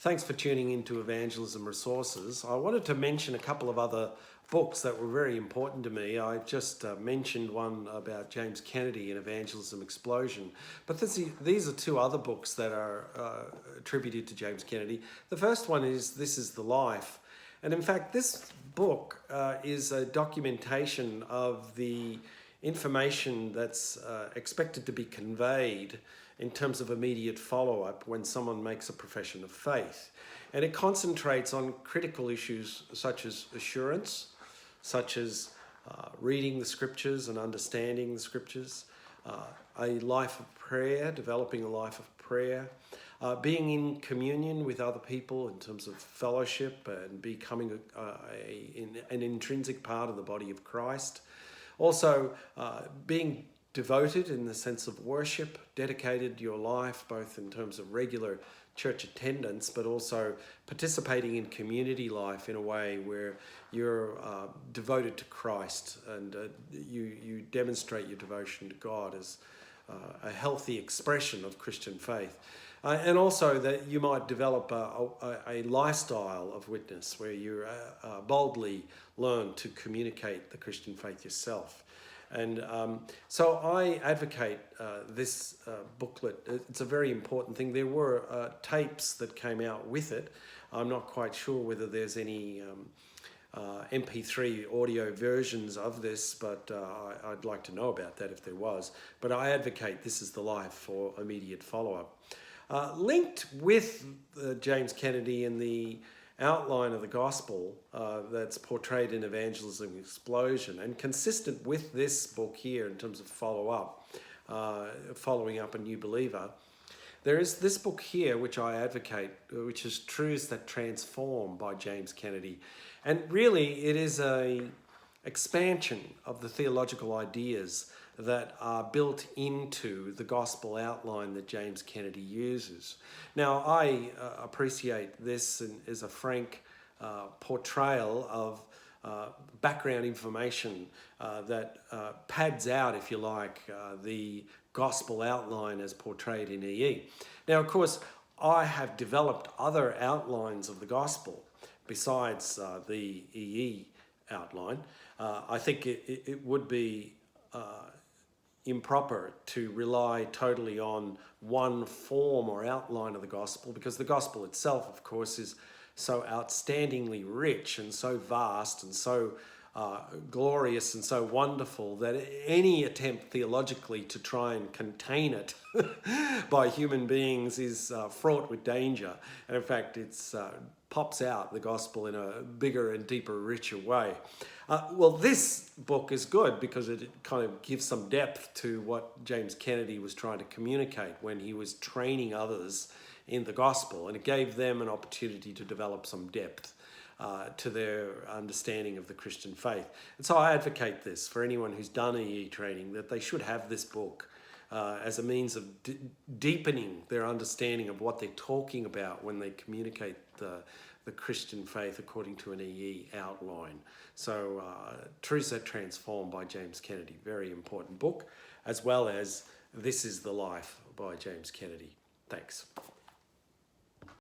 Thanks for tuning into Evangelism Resources. I wanted to mention a couple of other books that were very important to me. I just mentioned one about James Kennedy and Evangelism Explosion, but these are two other books that are attributed to James Kennedy. The first one is This is the Life. And in fact, this book is a documentation of the information that's expected to be conveyed in terms of immediate follow-up when someone makes a profession of faith. And it concentrates on critical issues such as assurance, such as reading the scriptures and understanding the scriptures, a life of prayer, developing a life of prayer, being in communion with other people in terms of fellowship and becoming an intrinsic part of the body of Christ. Also, being devoted in the sense of worship, dedicated your life both in terms of regular church attendance, but also participating in community life in a way where you're devoted to Christ and you demonstrate your devotion to God as a healthy expression of Christian faith. And also that you might develop a lifestyle of witness where you boldly learn to communicate the Christian faith yourself. And so I advocate this booklet. It's a very important thing. There were tapes that came out with it. I'm not quite sure whether there's any MP3 audio versions of this, but I'd like to know about that if there was. But I advocate This is the Life for immediate follow-up. Linked with James Kennedy and the outline of the gospel that's portrayed in Evangelism Explosion, and consistent with this book here in terms of following up a new believer, there is this book here which I advocate, which is Truths That Transform by James Kennedy. And really it is an expansion of the theological ideas that are built into the gospel outline that James Kennedy uses. Now, I appreciate this as a frank portrayal of background information that pads out, if you like, the gospel outline as portrayed in EE. Now, of course, I have developed other outlines of the gospel besides the EE outline. I think it would be improper to rely totally on one form or outline of the gospel, because the gospel itself, of course, is so outstandingly rich and so vast and so glorious and so wonderful that any attempt theologically to try and contain it by human beings is fraught with danger. And in fact, it's pops out the gospel in a bigger and deeper, richer way. Well, this book is good because it kind of gives some depth to what James Kennedy was trying to communicate when he was training others in the gospel, and it gave them an opportunity to develop some depth to their understanding of the Christian faith. And so I advocate this for anyone who's done EE training, that they should have this book as a means of deepening their understanding of what they're talking about when they communicate the Christian faith according to an EE outline. So Truths That Transform by James Kennedy, very important book, as well as This is the Life by James Kennedy. Thanks.